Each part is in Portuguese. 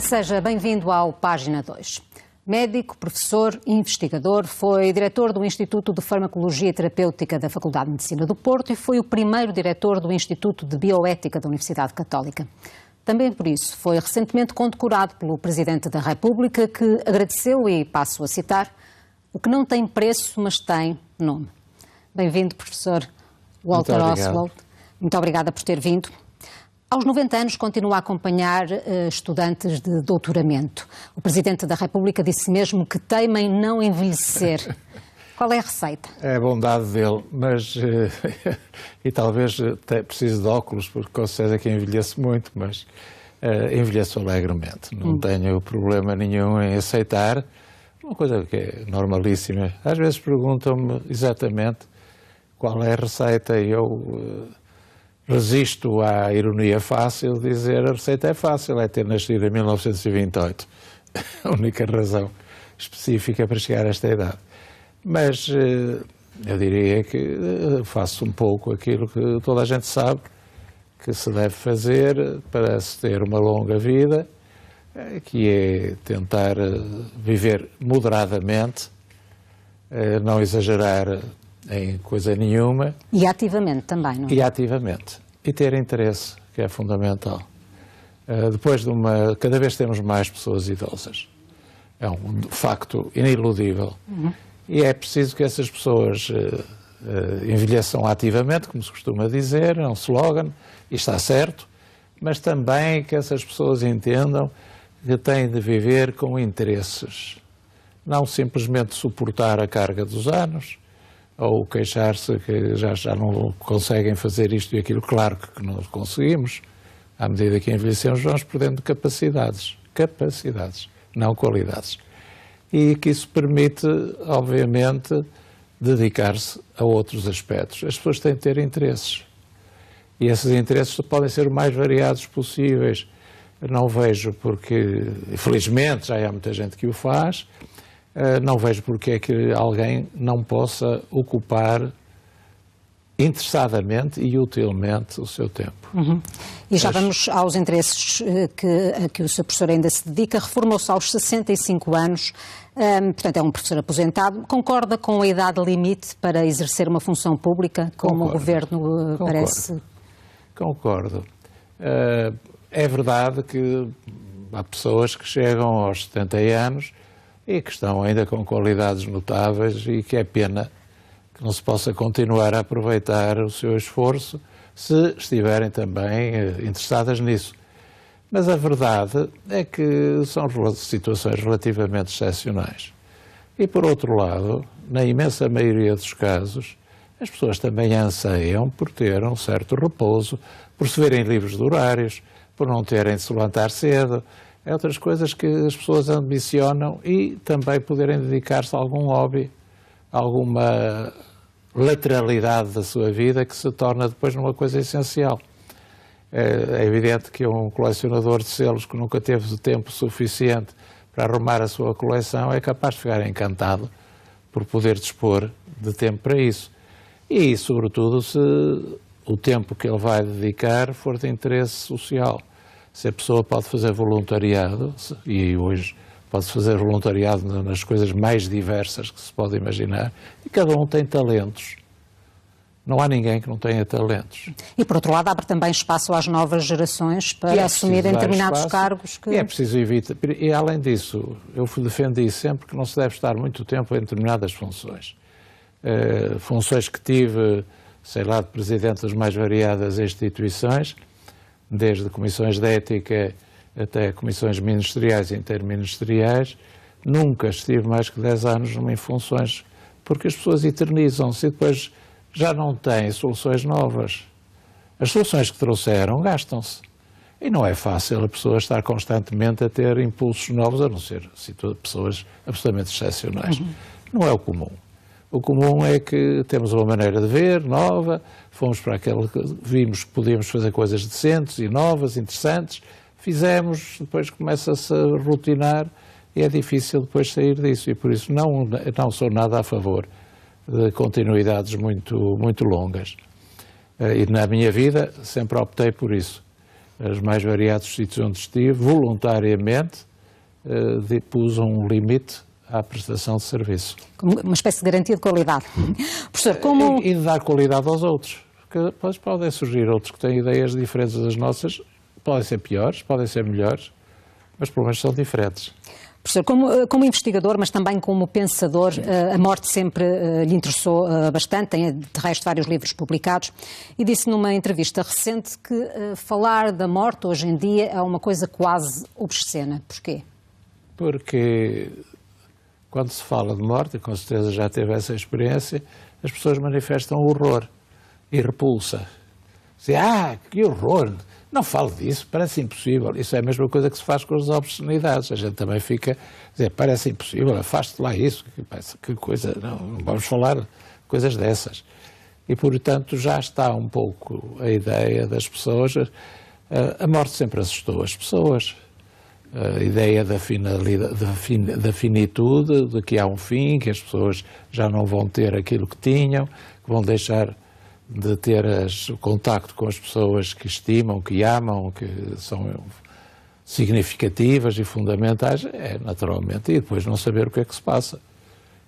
Seja bem-vindo ao Página 2. Médico, professor e investigador, foi diretor do Instituto de Farmacologia e Terapêutica da Faculdade de Medicina do Porto e foi o primeiro diretor do Instituto de Bioética da Universidade Católica. Também por isso foi recentemente condecorado pelo Presidente da República, que agradeceu, e passo a citar, o que não tem preço, mas tem nome. Bem-vindo, professor Walter Oswald. Muito obrigada por ter vindo. Aos 90 anos continua a acompanhar estudantes de doutoramento. O Presidente da República disse mesmo que teima em não envelhecer. Qual é a receita? É a bondade dele, mas e talvez precise de óculos, porque com certeza que envelheço muito, mas envelheço alegremente. Não tenho problema nenhum em aceitar uma coisa que é normalíssima. Às vezes perguntam-me exatamente qual é a receita e eu resisto à ironia fácil de dizer a receita é fácil, é ter nascido em 1928. A única razão específica para chegar a esta idade. Mas eu diria que faço um pouco aquilo que toda a gente sabe que se deve fazer para se ter uma longa vida, que é tentar viver moderadamente, não exagerar em coisa nenhuma. E ativamente também, não é? E ativamente. E ter interesse, que é fundamental. Depois de cada vez temos mais pessoas idosas. É um facto iniludível. E é preciso que essas pessoas envelheçam ativamente, como se costuma dizer, é um slogan, e está certo, mas também que essas pessoas entendam que têm de viver com interesses. Não simplesmente suportar a carga dos anos, ou queixar-se que já não conseguem fazer isto e aquilo. Claro que não conseguimos. À medida que envelhecemos, vamos perdendo capacidades, não qualidades. E que isso permite, obviamente, dedicar-se a outros aspectos. As pessoas têm de ter interesses. E esses interesses podem ser o mais variados possíveis. Eu não vejo porque, felizmente, já há muita gente que o faz, não vejo porque é que alguém não possa ocupar interessadamente e utilmente o seu tempo. E já vamos aos interesses a que o seu professor ainda se dedica. Reformou-se aos 65 anos, portanto é um professor aposentado. Concorda com a idade limite para exercer uma função pública, como o Governo parece? Concordo. É verdade que há pessoas que chegam aos 70 anos e que estão ainda com qualidades notáveis e que é pena que não se possa continuar a aproveitar o seu esforço se estiverem também interessadas nisso. Mas a verdade é que são situações relativamente excepcionais. E, por outro lado, na imensa maioria dos casos, as pessoas também anseiam por ter um certo repouso, por se verem livres de horários, por não terem de se levantar cedo. É outras coisas que as pessoas ambicionam e também poderem dedicar-se a algum hobby, alguma lateralidade da sua vida que se torna depois numa coisa essencial. É evidente que um colecionador de selos que nunca teve tempo suficiente para arrumar a sua coleção é capaz de ficar encantado por poder dispor de tempo para isso. E, sobretudo, se o tempo que ele vai dedicar for de interesse social. Se a pessoa pode fazer voluntariado, e hoje pode fazer voluntariado nas coisas mais diversas que se pode imaginar, e cada um tem talentos. Não há ninguém que não tenha talentos. E, por outro lado, abre também espaço às novas gerações para assumirem determinados cargos. E é preciso evitar. E, além disso, eu defendi sempre que não se deve estar muito tempo em determinadas funções. Funções que tive, sei lá, de presidente das mais variadas instituições, desde comissões de ética até comissões ministeriais e interministeriais, nunca estive mais que 10 anos em funções, porque as pessoas eternizam-se e depois já não têm soluções novas. As soluções que trouxeram gastam-se. E não é fácil a pessoa estar constantemente a ter impulsos novos, a não ser pessoas absolutamente excepcionais. Não é o comum. O comum é que temos uma maneira de ver, nova, fomos para aquele que vimos que podíamos fazer coisas decentes e novas, interessantes, fizemos, depois começa-se a rotinar e é difícil depois sair disso. E por isso não sou nada a favor de continuidades muito longas. E na minha vida sempre optei por isso. os mais variados sítios onde estive, voluntariamente pus um limite à prestação de serviço. Uma espécie de garantia de qualidade. Professor, como... E de dar qualidade aos outros. Porque depois podem surgir outros que têm ideias diferentes das nossas, podem ser piores, podem ser melhores, mas pelo menos são diferentes. Professor, como investigador, mas também como pensador, a morte sempre lhe interessou bastante, tem de resto vários livros publicados, e disse numa entrevista recente que falar da morte hoje em dia é uma coisa quase obscena. Porquê? Porque quando se fala de morte, e com certeza já teve essa experiência, as pessoas manifestam horror e repulsa. Dizem, que horror! Não falo disso, parece impossível. Isso é a mesma coisa que se faz com as obscenidades. A gente também fica a dizer, parece impossível, afaste lá isso. Que coisa, não vamos falar de coisas dessas. E, portanto, já está um pouco a ideia das pessoas. A morte sempre assustou as pessoas. A ideia da finitude, de que há um fim, que as pessoas já não vão ter aquilo que tinham, que vão deixar de ter o contacto com as pessoas que estimam, que amam, que são significativas e fundamentais, naturalmente, e depois não saber o que é que se passa.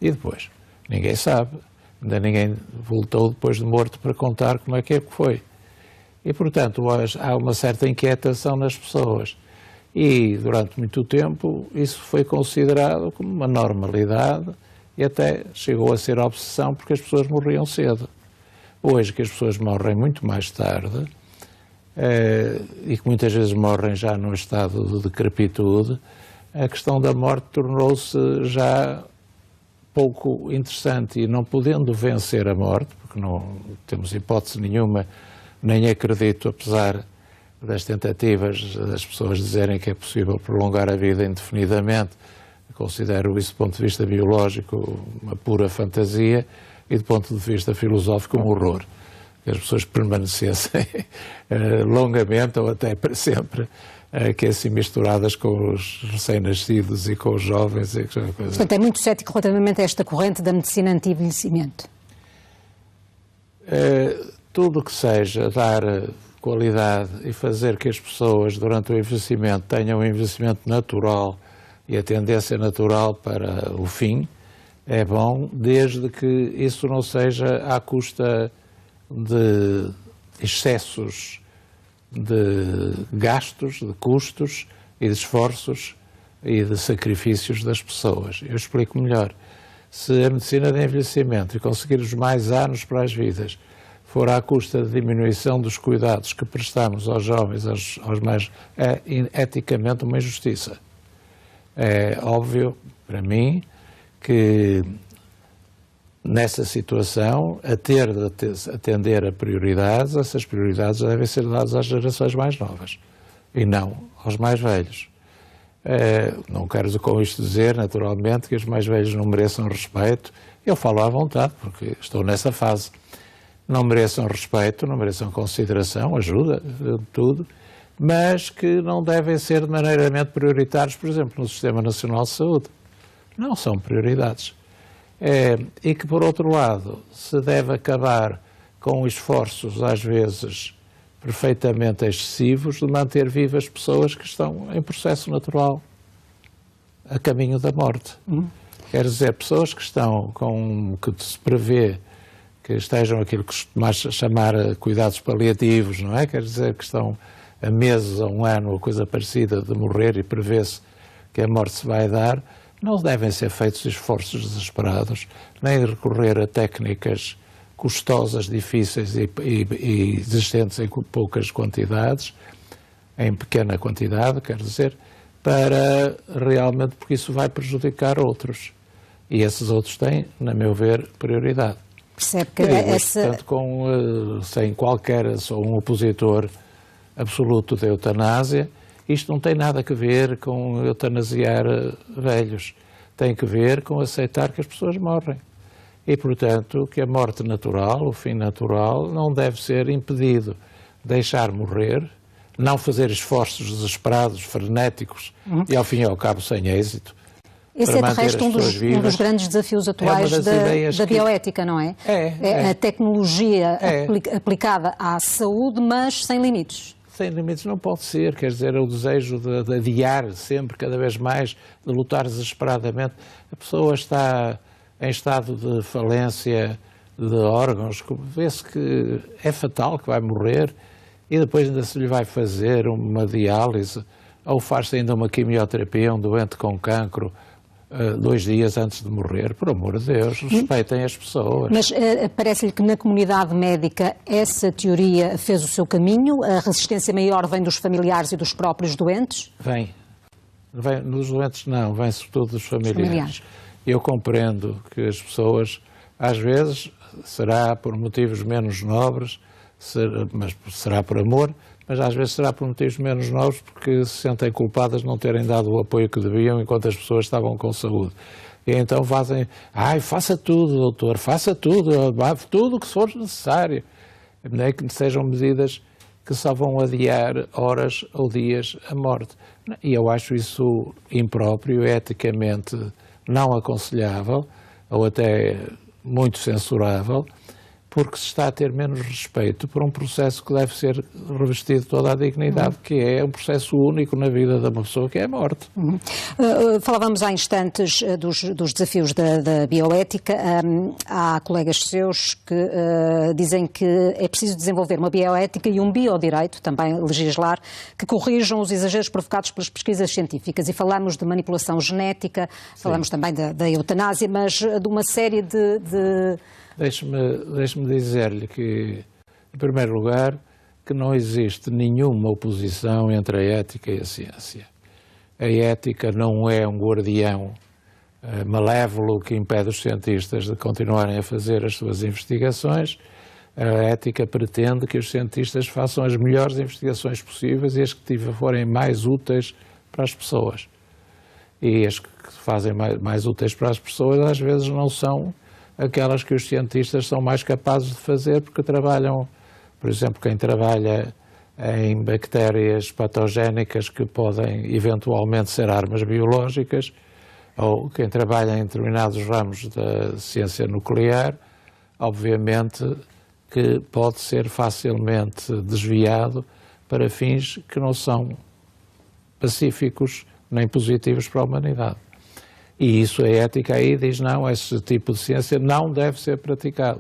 E depois, ninguém sabe, ainda ninguém voltou depois de morto para contar como é que foi. E, portanto, há uma certa inquietação nas pessoas. E, durante muito tempo, isso foi considerado como uma normalidade e até chegou a ser obsessão porque as pessoas morriam cedo. Hoje, que as pessoas morrem muito mais tarde e que muitas vezes morrem já num estado de decrepitude, a questão da morte tornou-se já pouco interessante e não podendo vencer a morte, porque não temos hipótese nenhuma, nem acredito, apesar das tentativas das pessoas dizerem que é possível prolongar a vida indefinidamente, considero isso do ponto de vista biológico uma pura fantasia, e do ponto de vista filosófico um horror. Que as pessoas permanecessem longamente ou até para sempre, que assim misturadas com os recém-nascidos e com os jovens. Portanto, é muito cético relativamente a esta corrente da medicina anti-envelhecimento. Tudo que seja dar qualidade e fazer que as pessoas durante o envelhecimento tenham um envelhecimento natural e a tendência natural para o fim, é bom, desde que isso não seja à custa de excessos de gastos, de custos e de esforços e de sacrifícios das pessoas. Eu explico melhor. Se a medicina de envelhecimento e conseguir os mais anos para as vidas for à custa de diminuição dos cuidados que prestamos aos jovens, aos mais, é eticamente uma injustiça. É óbvio, para mim, que nessa situação, a ter de atender a prioridades, essas prioridades devem ser dadas às gerações mais novas e não aos mais velhos. Não quero com isto dizer, naturalmente, que os mais velhos não mereçam respeito. Eu falo à vontade, porque estou nessa fase. Não mereçam respeito, não mereçam consideração, ajuda, tudo, mas que não devem ser maneiramente prioritários, por exemplo, no Sistema Nacional de Saúde. Não são prioridades. E que, por outro lado, se deve acabar com esforços, às vezes, perfeitamente excessivos, de manter vivas pessoas que estão em processo natural, a caminho da morte. Quer dizer, pessoas que estão que se prevê que estejam aquilo que costumamos chamar cuidados paliativos, não é? Quer dizer, que estão a meses, a um ano, ou coisa parecida, de morrer e prevê-se que a morte se vai dar, não devem ser feitos esforços desesperados, nem recorrer a técnicas custosas, difíceis e existentes em poucas quantidades, em pequena quantidade, quer dizer, para realmente, porque isso vai prejudicar outros. E esses outros têm, na meu ver, prioridade. Percebe que portanto, sem qualquer, sou um opositor absoluto da eutanásia. Isto não tem nada a ver com eutanasiar velhos. Tem que ver com aceitar que as pessoas morrem. E, portanto, que a morte natural, o fim natural, não deve ser impedido. Deixar morrer, não fazer esforços desesperados, frenéticos e, ao fim e ao cabo, sem êxito. Esse é, de resto, um dos grandes desafios atuais da bioética, não é? A tecnologia aplicada à saúde, mas sem limites. sem limites não pode ser, quer dizer, o desejo de adiar sempre, cada vez mais, de lutar desesperadamente. A pessoa está em estado de falência de órgãos, vê-se que é fatal, que vai morrer, e depois ainda se lhe vai fazer uma diálise, ou faz-se ainda uma quimioterapia, um doente com cancro, 2 dias antes de morrer. Por amor de Deus, respeitem as pessoas. Mas parece-lhe que na comunidade médica essa teoria fez o seu caminho? A resistência maior vem dos familiares e dos próprios doentes? Vem dos doentes não, vem sobretudo dos familiares. Eu compreendo que as pessoas, às vezes, será por motivos menos nobres, mas será por amor, mas às vezes será por motivos menos nobres porque se sentem culpadas de não terem dado o apoio que deviam enquanto as pessoas estavam com saúde. E então fazem, faça tudo, doutor, faça tudo, tudo o que for necessário. Nem que sejam medidas que só vão adiar horas ou dias a morte. E eu acho isso impróprio, eticamente não aconselhável, ou até muito censurável, porque se está a ter menos respeito por um processo que deve ser revestido toda a dignidade, que é um processo único na vida de uma pessoa, que é a morte. Falávamos há instantes dos desafios da bioética. Há colegas seus que dizem que é preciso desenvolver uma bioética e um biodireito, também legislar, que corrijam os exageros provocados pelas pesquisas científicas. E falamos de manipulação genética, falamos também da eutanásia, mas de uma série de... Deixe-me dizer-lhe que, em primeiro lugar, que não existe nenhuma oposição entre a ética e a ciência. A ética não é um guardião malévolo que impede os cientistas de continuarem a fazer as suas investigações. A ética pretende que os cientistas façam as melhores investigações possíveis e as que forem mais úteis para as pessoas. E as que fazem mais úteis para as pessoas às vezes não são aquelas que os cientistas são mais capazes de fazer porque trabalham, por exemplo, quem trabalha em bactérias patogénicas que podem eventualmente ser armas biológicas, ou quem trabalha em determinados ramos da ciência nuclear, obviamente que pode ser facilmente desviado para fins que não são pacíficos nem positivos para a humanidade. E isso, a ética aí diz não, esse tipo de ciência não deve ser praticado,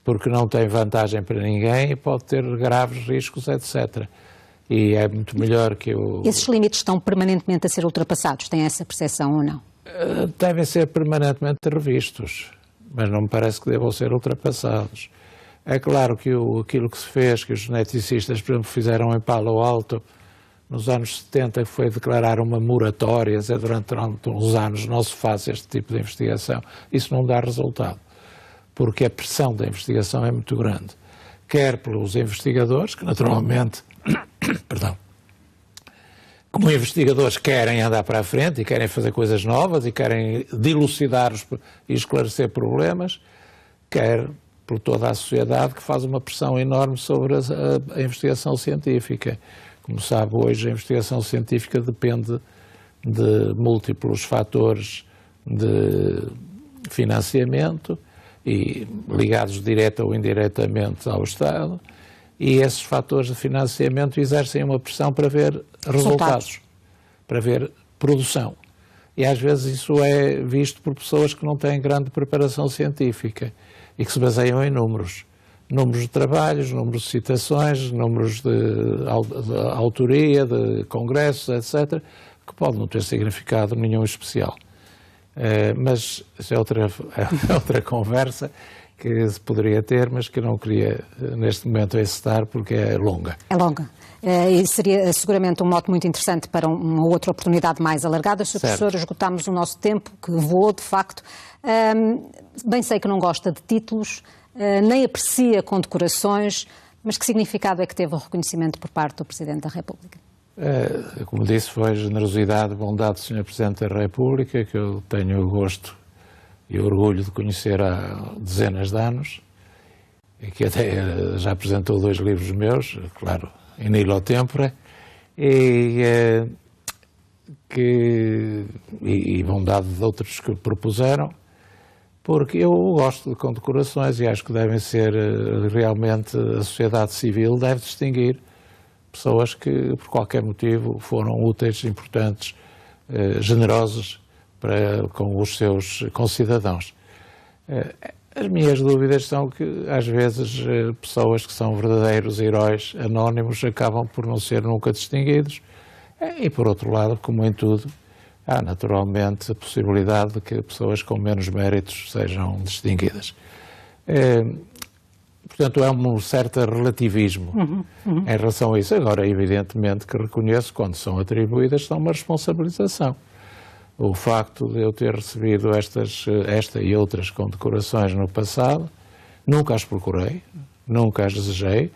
porque não tem vantagem para ninguém e pode ter graves riscos, etc. E é muito melhor que o... Esses limites estão permanentemente a ser ultrapassados, tem essa percepção ou não? Devem ser permanentemente revistos, mas não me parece que devam ser ultrapassados. É claro que aquilo que se fez, que os geneticistas, por exemplo, fizeram em Palo Alto, nos anos 70, que foi declarar uma moratória, durante uns anos não se faz este tipo de investigação. Isso não dá resultado, porque a pressão da investigação é muito grande. Quer pelos investigadores, que naturalmente, como investigadores querem andar para a frente e querem fazer coisas novas e querem dilucidar e esclarecer problemas, quer por toda a sociedade que faz uma pressão enorme sobre a investigação científica. Como sabe, hoje a investigação científica depende de múltiplos fatores de financiamento e ligados direta ou indiretamente ao Estado, e esses fatores de financiamento exercem uma pressão para ver resultados, para ver produção. E às vezes isso é visto por pessoas que não têm grande preparação científica e que se baseiam em números. Números de trabalhos, números de citações, números de autoria, de congressos, etc., que podem não ter significado nenhum especial. Mas isso é outra conversa que se poderia ter, mas que não queria neste momento encetar porque é longa. É longa. E seria seguramente um mote muito interessante para uma outra oportunidade mais alargada. Sr. Professor, esgotámos o nosso tempo, que voou de facto. Bem sei que não gosta de títulos, nem aprecia condecorações, mas que significado é que teve o reconhecimento por parte do Presidente da República? Como disse, foi generosidade, bondade do Sr. Presidente da República, que eu tenho o gosto e o orgulho de conhecer há dezenas de anos, e que até já apresentou 2 livros meus, claro, in illo tempore, e bondade de outros que propuseram, porque eu gosto de condecorações e acho que devem ser, realmente, a sociedade civil deve distinguir pessoas que, por qualquer motivo, foram úteis, importantes, generosos com os seus concidadãos. As minhas dúvidas são que, às vezes, pessoas que são verdadeiros heróis anónimos acabam por não ser nunca distinguidos. E, por outro lado, como em tudo, há naturalmente a possibilidade de que pessoas com menos méritos sejam distinguidas. Portanto, há um certo relativismo em relação a isso. Agora, evidentemente que reconheço, quando são atribuídas, são uma responsabilização. O facto de eu ter recebido esta e outras condecorações no passado, nunca as procurei, nunca as desejei,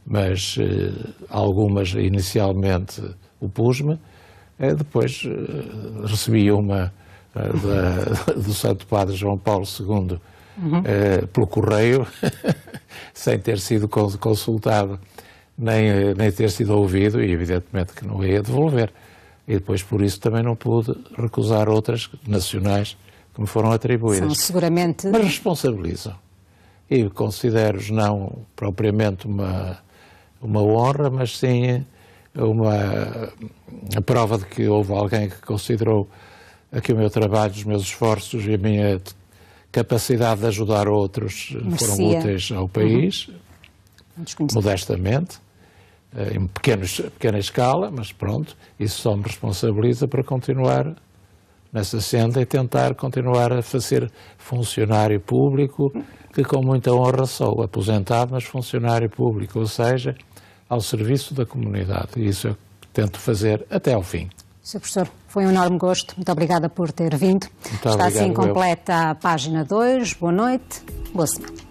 mas algumas inicialmente opus-me. Depois recebi uma do Santo Padre João Paulo II pelo correio, sem ter sido consultado, nem ter sido ouvido, e evidentemente que não ia devolver. E depois, por isso, também não pude recusar outras nacionais que me foram atribuídas. São seguramente... Mas responsabilizam. E considero-os não propriamente uma honra, mas sim a prova de que houve alguém que considerou que o meu trabalho, os meus esforços e a minha capacidade de ajudar outros foram úteis ao país, modestamente. Em pequena escala, mas pronto, isso só me responsabiliza para continuar nessa senda e tentar continuar a ser funcionário público, que com muita honra sou, aposentado, mas funcionário público, ou seja, ao serviço da comunidade. E isso eu tento fazer até ao fim. Sr. Professor, foi um enorme gosto. Muito obrigada por ter vindo. Está assim completa a página 2. Boa noite, boa semana.